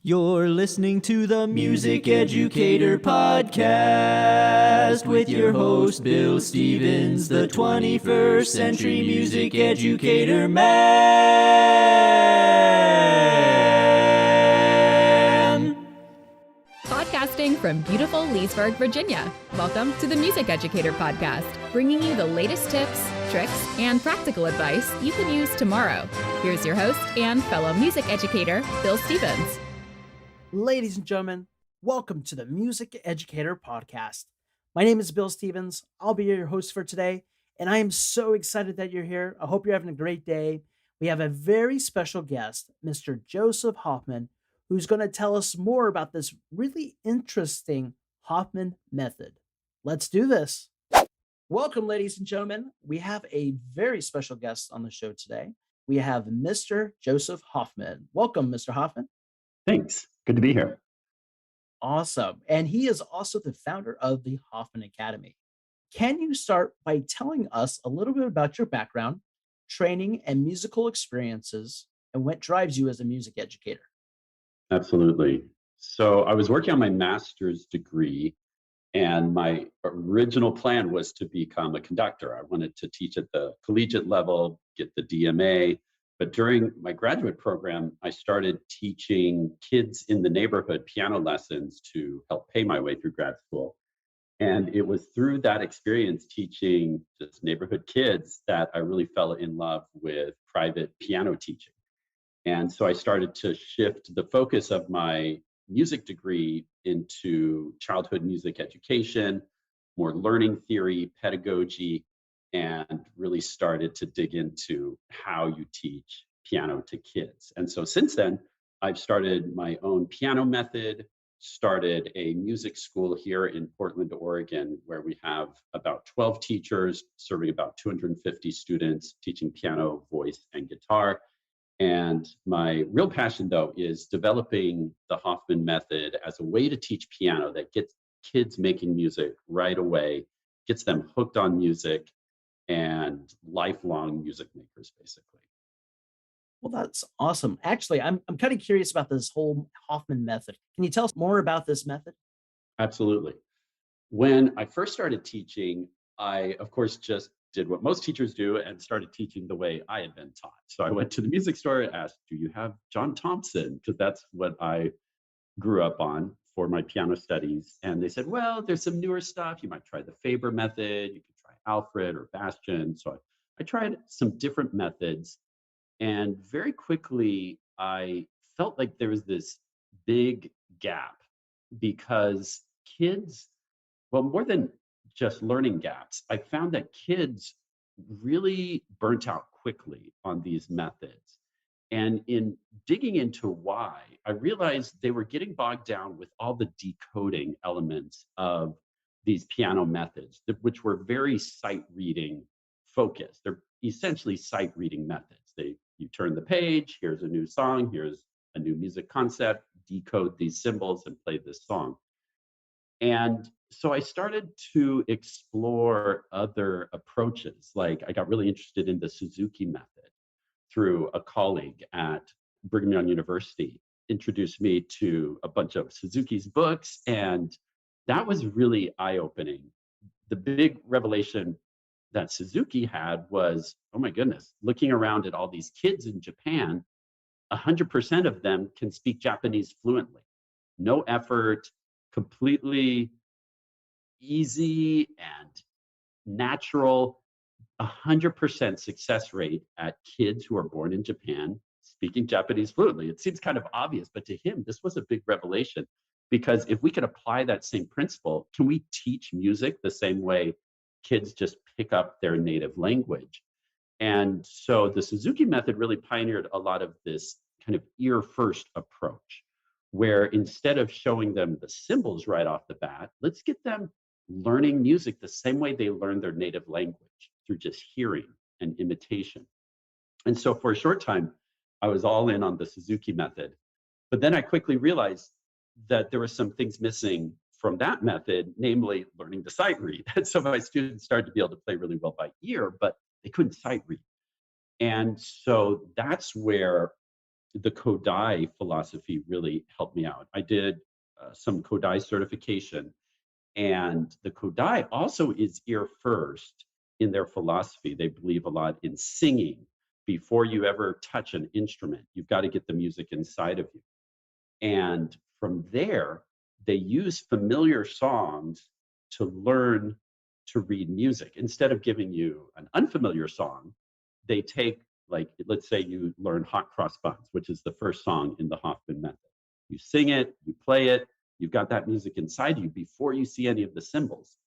You're listening to the Music Educator podcast with your host, Bill Stevens, the 21st century music educator man. Podcasting from beautiful Leesburg, Virginia. Welcome to the Music Educator podcast, bringing you the latest tips, tricks, and practical advice you can use tomorrow. Here's your host and fellow music educator, Bill Stevens. Ladies and gentlemen, welcome to the Music Educator Podcast. My name is Bill Stevens. I'll be your host for today, and I am so excited that you're here. I hope you're having a great day. We have a very special guest, Mr. Joseph Hoffman, who's going to tell us more about this really interesting Hoffman Method. Let's do this. Welcome, ladies and gentlemen. We have a very special guest on the show today. We have Mr. Joseph Hoffman. Welcome, Mr. Hoffman. Thanks. Good to be here. Awesome. And he is also the founder of the Hoffman Academy. Can you start by telling us a little bit about your background, training, and musical experiences, and what drives you as a music educator? Absolutely. So I was working on my master's degree, and my original plan was to become a conductor. I wanted to teach at the collegiate level, get the DMA. But during my graduate program, I started teaching kids in the neighborhood piano lessons to help pay my way through grad school. And it was through that experience teaching just neighborhood kids that I really fell in love with private piano teaching. And so I started to shift the focus of my music degree into childhood music education, more learning theory, pedagogy, and really started to dig into how you teach piano to kids. And so since then, I've started my own piano method, started a music school here in Portland, Oregon, where we have about 12 teachers serving about 250 students teaching piano, voice, and guitar. And my real passion, though, is developing the Hoffman Method as a way to teach piano that gets kids making music right away, gets them hooked on music, and lifelong music makers, basically. Well, that's awesome. Actually, I'm kind of curious about this whole Hoffman method. Can you tell us more about this method? Absolutely. When I first started teaching, I, of course, just did what most teachers do and started teaching the way I had been taught. So I went to the music store and asked, do you have John Thompson? Because that's what I grew up on for my piano studies. And they said, well, there's some newer stuff. You might try the Faber method. You could try Alfred or Bastian. So I tried some different methods. And very quickly, I felt like there was this big gap because kids, well, more than just learning gaps, I found that kids really burnt out quickly on these methods. And in digging into why, I realized they were getting bogged down with all the decoding elements of these piano methods, which were very sight reading focused. They're essentially sight reading methods. You turn the page, here's a new song, here's a new music concept, decode these symbols and play this song. And so I started to explore other approaches. Like I got really interested in the Suzuki method through a colleague at Brigham Young University, introduced me to a bunch of Suzuki's books. And that was really eye-opening. The big revelation that Suzuki had was, oh my goodness, looking around at all these kids in Japan, 100% of them can speak Japanese fluently. No effort, completely easy and natural, 100% success rate at kids who are born in Japan speaking Japanese fluently. It seems kind of obvious, but to him, this was a big revelation because if we could apply that same principle, can we teach music the same way kids just pick up their native language? And so the Suzuki method really pioneered a lot of this kind of ear first approach, where instead of showing them the symbols right off the bat, let's get them learning music the same way they learn their native language through just hearing and imitation. And so for a short time, I was all in on the Suzuki method. But then I quickly realized that there were some things missing from that method, namely learning to sight read. And so my students started to be able to play really well by ear, but they couldn't sight read. And so that's where the Kodai philosophy really helped me out. I did some Kodai certification, and the Kodai also is ear first in their philosophy. They believe a lot in singing before you ever touch an instrument. You've got to get the music inside of you. And from there, they use familiar songs to learn to read music. Instead of giving you an unfamiliar song, they take, like, let's say you learn Hot Cross Buns, which is the first song in the Hoffman Method. You sing it, you play it, you've got that music inside you before you see any of the symbols.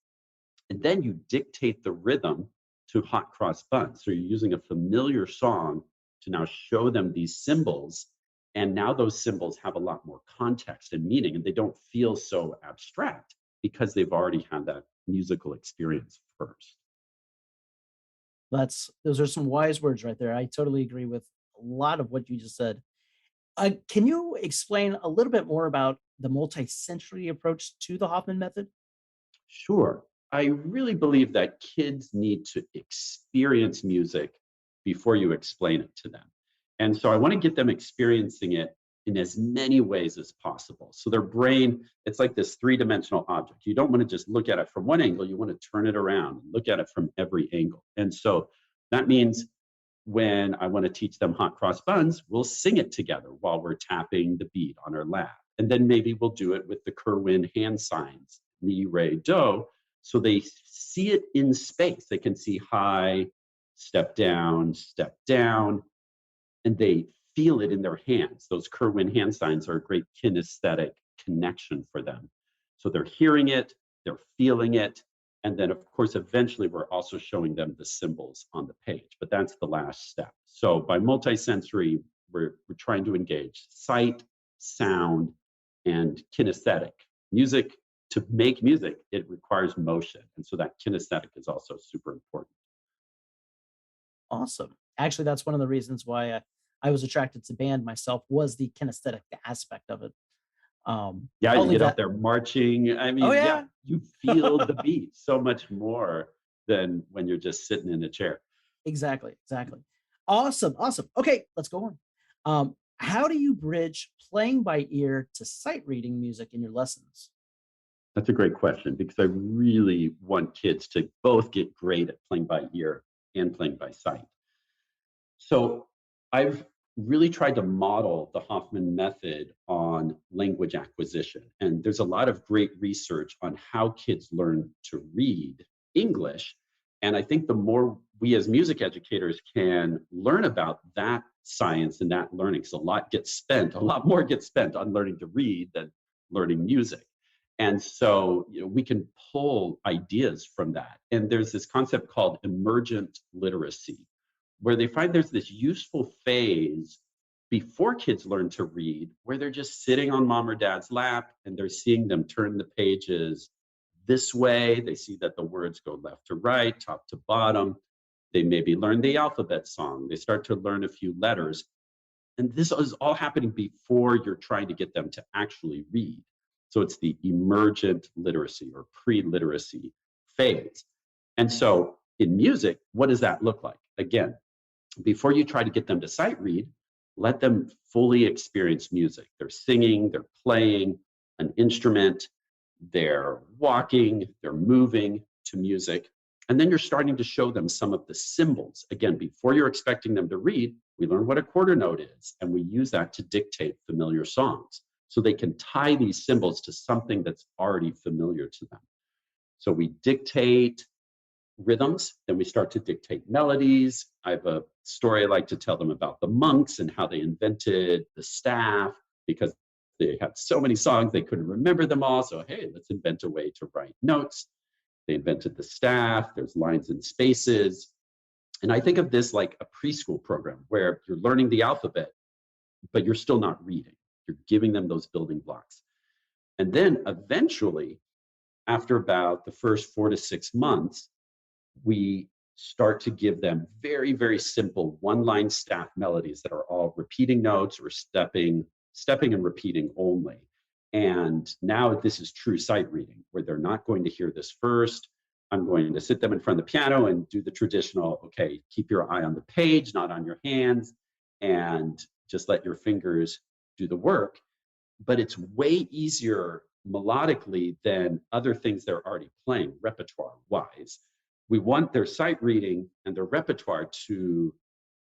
And then you dictate the rhythm to Hot Cross Buns. So you're using a familiar song to now show them these symbols. And now those symbols have a lot more context and meaning, and they don't feel so abstract because they've already had that musical experience first. Those are some wise words right there. I totally agree with a lot of what you just said. Can you explain a little bit more about the multi-sensory approach to the Hoffman method? Sure. I really believe that kids need to experience music before you explain it to them. And so I want to get them experiencing it in as many ways as possible. So their brain, it's like this three-dimensional object. You don't want to just look at it from one angle, you want to turn it around and look at it from every angle. And so that means when I want to teach them Hot Cross Buns, we'll sing it together while we're tapping the beat on our lap. And then maybe we'll do it with the Kerwin hand signs, mi, re, do, so they see it in space. They can see high, step down, and they feel it in their hands. Those Kerwin hand signs are a great kinesthetic connection for them. So they're hearing it, they're feeling it, and then of course, eventually we're also showing them the symbols on the page, but that's the last step. So by multisensory, we're trying to engage sight, sound, and kinesthetic. Music, to make music, it requires motion. And so that kinesthetic is also super important. Awesome. Actually, that's one of the reasons why I was attracted to band myself, was the kinesthetic aspect of it. Yeah, you Only get out that. there marching. I Oh mean, yeah, yeah. you feel the beat so much more than when you're just sitting in a chair. Exactly. Awesome. Okay, let's go on. How do you bridge playing by ear to sight reading music in your lessons? That's a great question, because I really want kids to both get great at playing by ear and playing by sight. So I've really tried to model the Hoffman method on language acquisition. And there's a lot of great research on how kids learn to read English. And I think the more we as music educators can learn about that science and that learning, so a lot more gets spent on learning to read than learning music. And so, we can pull ideas from that. And there's this concept called emergent literacy, where they find there's this useful phase before kids learn to read, where they're just sitting on mom or dad's lap and they're seeing them turn the pages this way. They see that the words go left to right, top to bottom. They maybe learn the alphabet song. They start to learn a few letters. And this is all happening before you're trying to get them to actually read. So it's the emergent literacy or pre-literacy phase. And so in music, what does that look like? Again, before you try to get them to sight read, let them fully experience music. They're singing, they're playing an instrument, they're walking, they're moving to music. And then you're starting to show them some of the symbols. Again, before you're expecting them to read, we learn what a quarter note is, and we use that to dictate familiar songs. So they can tie these symbols to something that's already familiar to them. So we dictate rhythms, then we start to dictate melodies. I have a story I like to tell them about the monks and how they invented the staff, because they had so many songs they couldn't remember them all. So hey, let's invent a way to write notes. They invented the staff. There's lines and spaces. And I think of this like a preschool program where you're learning the alphabet, but you're still not reading. You're giving them those building blocks. And then eventually, after about the first 4 to 6 months, we start to give them very, very simple one-line staff melodies that are all repeating notes or stepping and repeating only. And now this is true sight reading, where they're not going to hear this first. I'm going to sit them in front of the piano and do the traditional, okay, keep your eye on the page, not on your hands, and just let your fingers do the work. But it's way easier melodically than other things they're already playing repertoire wise. We want their sight reading and their repertoire to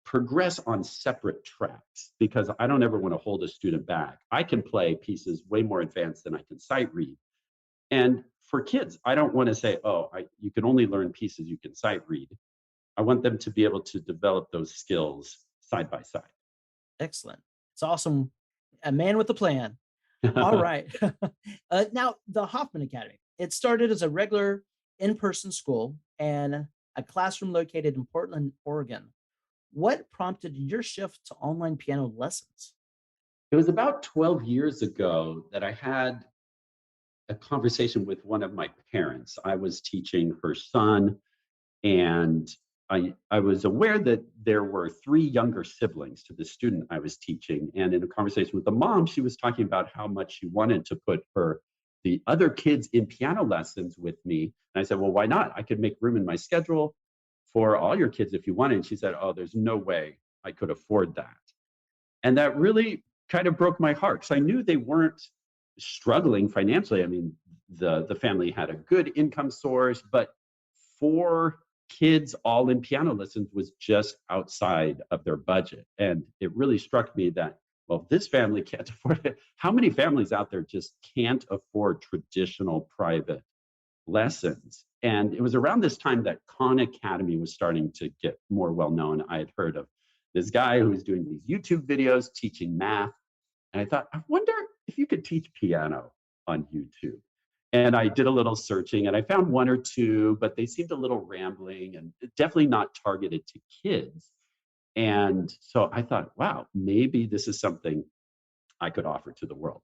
progress on separate tracks, because I don't ever want to hold a student back. I can play pieces way more advanced than I can sight read. And for kids, I don't want to say, oh, you can only learn pieces you can sight read. I want them to be able to develop those skills side by side. Excellent. It's awesome. A man with a plan. All right. Now, the Hoffman Academy, it started as a regular in-person school and a classroom located in Portland, Oregon. What prompted your shift to online piano lessons? It was about 12 years ago that I had a conversation with one of my parents. I was teaching her son, and I was aware that there were 3 younger siblings to the student I was teaching. And in a conversation with the mom, she was talking about how much she wanted to put the other kids in piano lessons with me. And I said, well, why not? I could make room in my schedule for all your kids if you wanted. And she said, oh, there's no way I could afford that. And that really kind of broke my heart, because I knew they weren't struggling financially. I mean, the family had a good income source, but 4 kids all in piano lessons was just outside of their budget. And it really struck me that, well, this family can't afford it. How many families out there just can't afford traditional private lessons? And it was around this time that Khan Academy was starting to get more well known. I had heard of this guy who was doing these YouTube videos teaching math. And I thought, I wonder if you could teach piano on YouTube. And I did a little searching and I found 1 or 2, but they seemed a little rambling and definitely not targeted to kids. And so I thought, wow, maybe this is something I could offer to the world.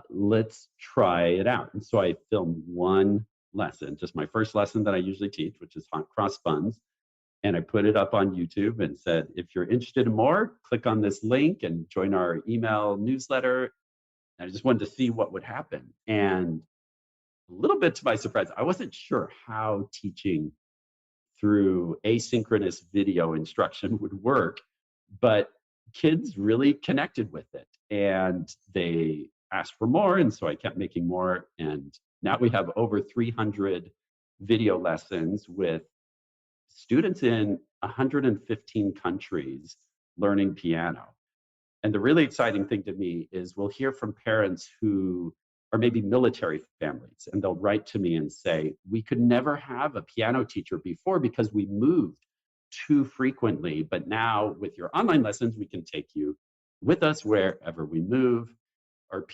Let's try it out. And so I filmed 1 lesson, just my first lesson that I usually teach, which is hot cross buns. And I put it up on YouTube and said, if you're interested in more, click on this link and join our email newsletter. And I just wanted to see what would happen. And a little bit to my surprise, I wasn't sure how teaching through asynchronous video instruction would work, but kids really connected with it and they asked for more. And so I kept making more. And now we have over 300 video lessons with students in 115 countries learning piano. And the really exciting thing to me is we'll hear from parents who are maybe military families, and they'll write to me and say, we could never have a piano teacher before because we moved too frequently, but now with your online lessons, we can take you with us wherever we move. Or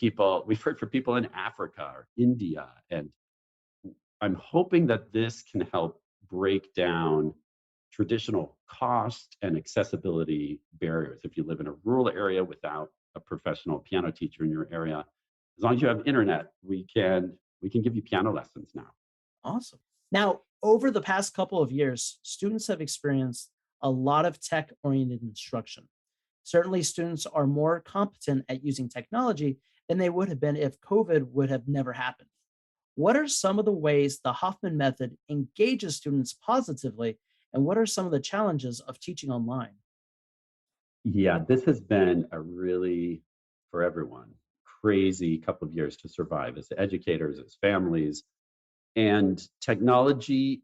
we've heard from people in Africa or India, and I'm hoping that this can help break down traditional cost and accessibility barriers. If you live in a rural area without a professional piano teacher in your area, as long as you have internet, we can give you piano lessons now. Awesome. Now, over the past couple of years, students have experienced a lot of tech-oriented instruction. Certainly, students are more competent at using technology than they would have been if COVID would have never happened. What are some of the ways the Hoffman Method engages students positively, and what are some of the challenges of teaching online? Yeah, this has been a really, for everyone, crazy couple of years to survive as educators, as families. And technology,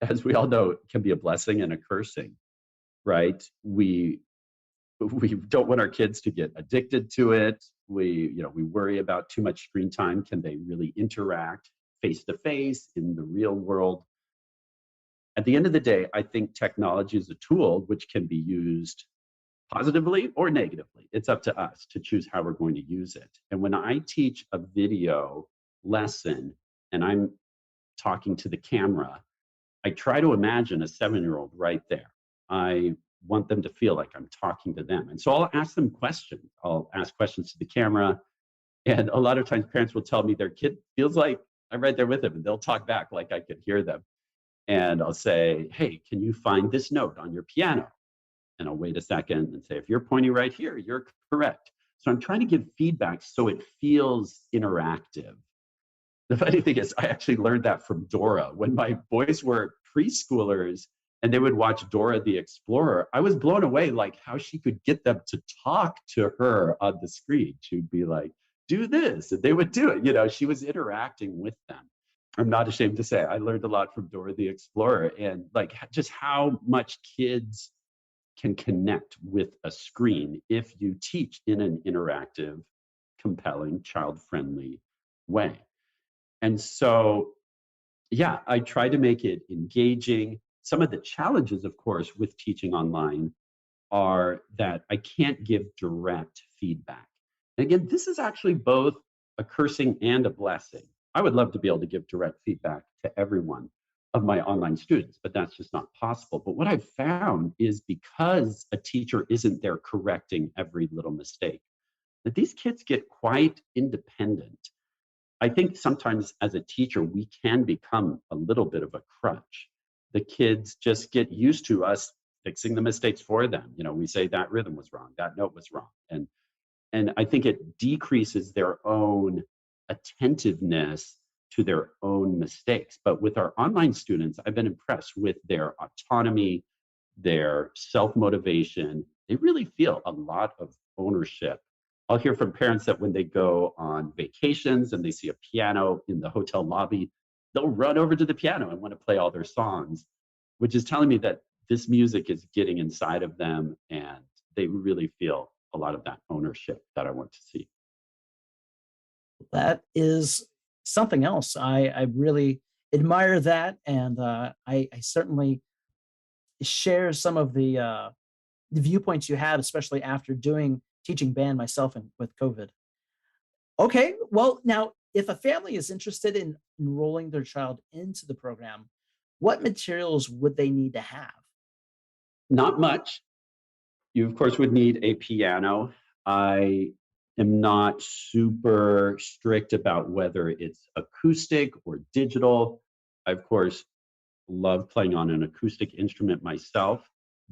as we all know, can be a blessing and a cursing, right? We don't want our kids to get addicted to it. We worry about too much screen time. Can they really interact face to face in the real world? At the end of the day, I think technology is a tool which can be used positively or negatively. It's up to us to choose how we're going to use it. And when I teach a video lesson and I'm talking to the camera, I try to imagine a 7-year-old right there. I want them to feel like I'm talking to them. And so I'll ask them questions. I'll ask questions to the camera. And a lot of times parents will tell me their kid feels like I'm right there with them, and they'll talk back like I could hear them. And I'll say, hey, can you find this note on your piano? And I'll wait a second and say, if you're pointing right here, you're correct. So I'm trying to give feedback so it feels interactive. The funny thing is, I actually learned that from Dora. When my boys were preschoolers, and they would watch Dora the Explorer. I was blown away, like how she could get them to talk to her on the screen. She would be like, do this, and they would do it. You know, she was interacting with them. I'm not ashamed to say I learned a lot from Dora the Explorer, and like just how much kids can connect with a screen if you teach in an interactive, compelling, child-friendly way. And so, yeah, I try to make it engaging. Some of the challenges, of course, with teaching online are that I can't give direct feedback. And again, this is actually both a cursing and a blessing. I would love to be able to give direct feedback to every one of my online students, but that's just not possible. But what I've found is because a teacher isn't there correcting every little mistake, that these kids get quite independent. I think sometimes as a teacher, we can become a little bit of a crutch. The kids just get used to us fixing the mistakes for them. You know, we say that rhythm was wrong, that note was wrong. And I think it decreases their own attentiveness to their own mistakes. But with our online students, I've been impressed with their autonomy, their self-motivation. They really feel a lot of ownership. I'll hear from parents that when they go on vacations and they see a piano in the hotel lobby, they'll run over to the piano and want to play all their songs, which is telling me that this music is getting inside of them and they really feel a lot of that ownership that I want to see. That is something else. I really admire that, and I certainly share some of the viewpoints you have, especially after doing teaching band myself and with COVID. Okay, well, now if a family is interested in enrolling their child into the program, what materials would they need to have? Not much. You, of course, would need a piano. I am not super strict about whether it's acoustic or digital. I, of course, love playing on an acoustic instrument myself,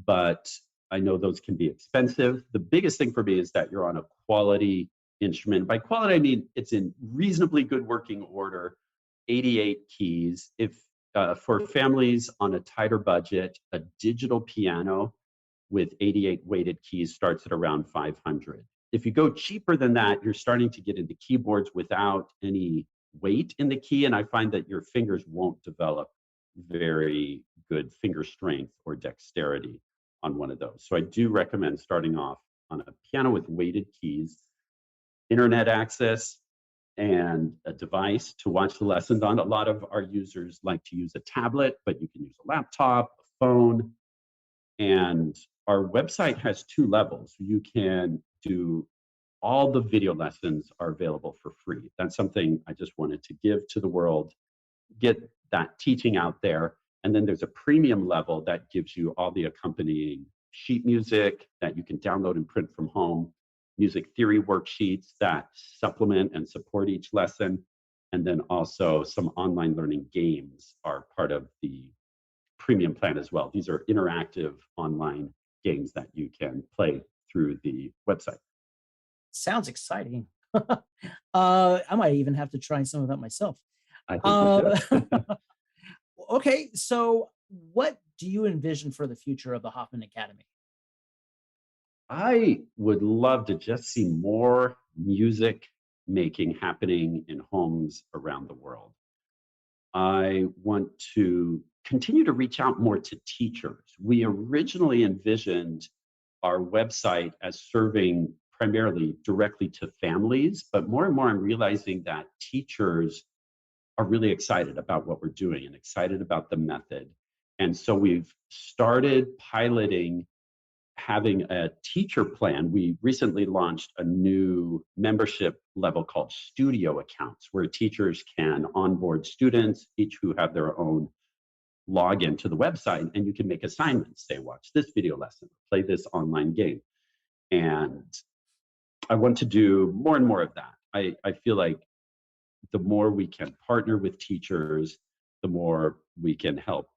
but I know those can be expensive. The biggest thing for me is that you're on a quality instrument. By quality, I mean it's in reasonably good working order, 88 keys. If for families on a tighter budget, a digital piano with 88 weighted keys starts at around 500. If you go cheaper than that, you're starting to get into keyboards without any weight in the key, and I find that your fingers won't develop very good finger strength or dexterity on one of those. So I do recommend starting off on a piano with weighted keys, internet access, and a device to watch the lessons on. A lot of our users like to use a tablet, but you can use a laptop, a phone, and our website has two levels. You can do all the video lessons are available for free. That's something I just wanted to give to the world, get that teaching out there. And then there's a premium level that gives you all the accompanying sheet music that you can download and print from home, music theory worksheets that supplement and support each lesson. And then also some online learning games are part of the premium plan as well. These are interactive online games that you can play through the website. Sounds exciting. I might even have to try some of that myself. I think you should. Okay, so what do you envision for the future of the Hoffman Academy? I would love to just see more music making happening in homes around the world. I want to continue to reach out more to teachers. We originally envisioned our website as serving primarily directly to families, but more and more I'm realizing that teachers are really excited about what we're doing and excited about the method. And so we've started piloting having a teacher plan. We recently launched a new membership level called studio accounts, where teachers can onboard students, each who have their own login to the website, and you can make assignments. Say, watch this video lesson, play this online game. And I want to do more and more of that. I feel like the more we can partner with teachers, the more we can help.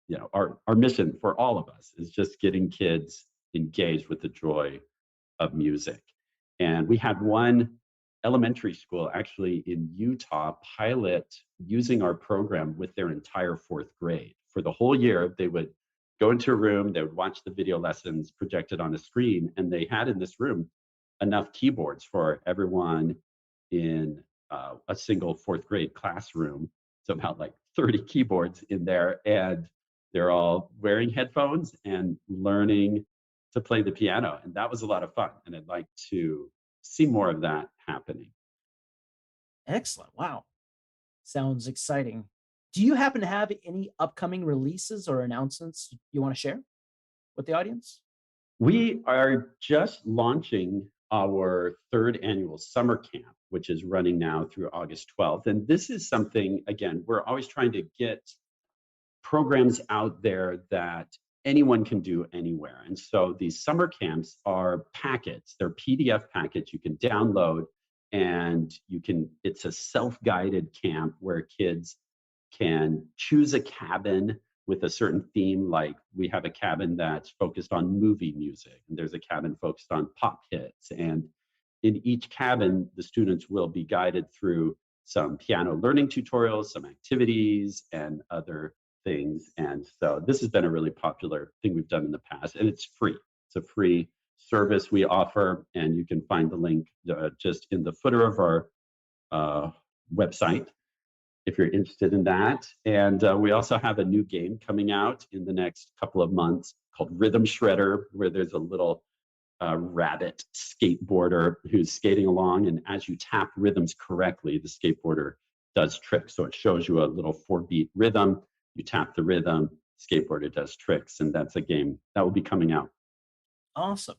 You know, our mission for all of us is just getting kids engaged with the joy of music. And we had one elementary school actually in Utah pilot using our program with their entire fourth grade. For the whole year, they would go into a room, they would watch the video lessons projected on a screen, and they had in this room enough keyboards for everyone in a single fourth grade classroom. So about like 30 keyboards in there, and they're all wearing headphones and learning to play the piano. And that was a lot of fun. And I'd like to see more of that happening. Excellent. Wow. Sounds exciting. Do you happen to have any upcoming releases or announcements you want to share with the audience? We are just launching our third annual summer camp, which is running now through August 12th. And this is something, again, we're always trying to get programs out there that anyone can do anywhere. And so these summer camps are packets, they're PDF packets you can download, and it's a self-guided camp where kids can choose a cabin with a certain theme. Like we have a cabin that's focused on movie music, and there's a cabin focused on pop hits. And in each cabin, the students will be guided through some piano learning tutorials, some activities, and other things. And so this has been a really popular thing we've done in the past, and it's free. It's a free service we offer, and you can find the link just in the footer of our website if you're interested in that. And we also have a new game coming out in the next couple of months called Rhythm Shredder, where there's a little rabbit skateboarder who's skating along, and as you tap rhythms correctly, the skateboarder does tricks. So it shows you a little 4-beat rhythm, you tap the rhythm, skateboarder does tricks, and that's a game that will be coming out. Awesome.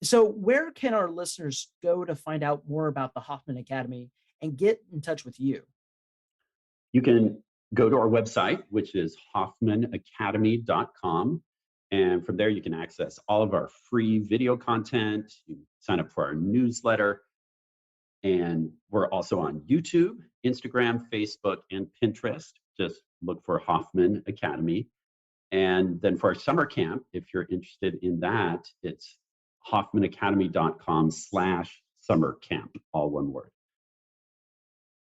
So, where can our listeners go to find out more about the Hoffman Academy and get in touch with you? You can go to our website, which is Hoffmanacademy.com. And from there, you can access all of our free video content. You can sign up for our newsletter. And we're also on YouTube, Instagram, Facebook, and Pinterest. Just look for Hoffman Academy. And then for our summer camp, if you're interested in that, it's Hoffmanacademy.com/summer camp, all one word.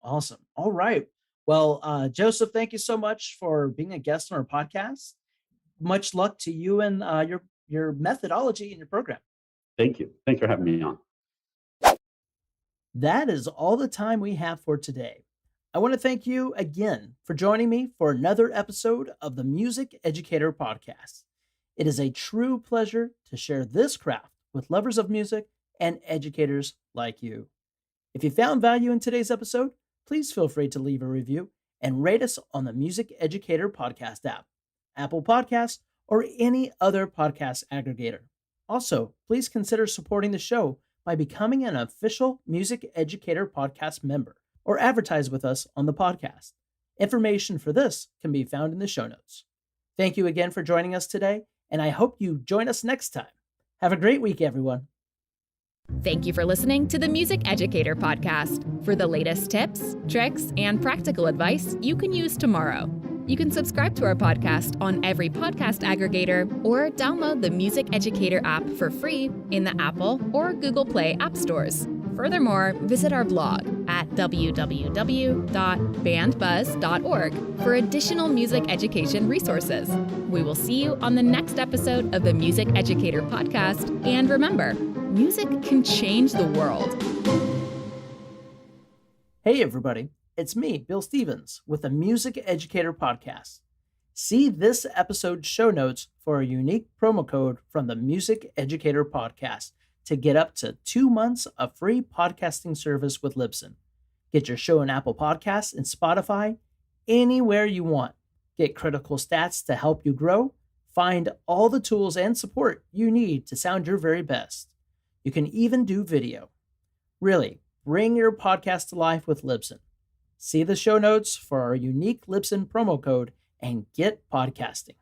Awesome. All right. Well, Joseph, thank you so much for being a guest on our podcast. Much luck to you and your methodology and your program. Thank you. Thanks for having me on. That is all the time we have for today. I want to thank you again for joining me for another episode of the Music Educator Podcast. It is a true pleasure to share this craft with lovers of music and educators like you. If you found value in today's episode, please feel free to leave a review and rate us on the Music Educator Podcast app, Apple Podcasts, or any other podcast aggregator. Also, please consider supporting the show by becoming an official Music Educator Podcast member or advertise with us on the podcast. Information for this can be found in the show notes. Thank you again for joining us today, and I hope you join us next time. Have a great week, everyone. Thank you for listening to the Music Educator Podcast. For the latest tips, tricks, and practical advice you can use tomorrow. You can subscribe to our podcast on every podcast aggregator or download the Music Educator app for free in the Apple or Google Play app stores. Furthermore, visit our blog at www.bandbuzz.org for additional music education resources. We will see you on the next episode of the Music Educator Podcast. And remember, music can change the world. Hey, everybody. It's me, Bill Stevens, with the Music Educator Podcast. See this episode's show notes for a unique promo code from the Music Educator Podcast to get up to 2 months of free podcasting service with Libsyn. Get your show on Apple Podcasts and Spotify anywhere you want. Get critical stats to help you grow. Find all the tools and support you need to sound your very best. You can even do video. Really, bring your podcast to life with Libsyn. See the show notes for our unique Libsyn promo code and get podcasting.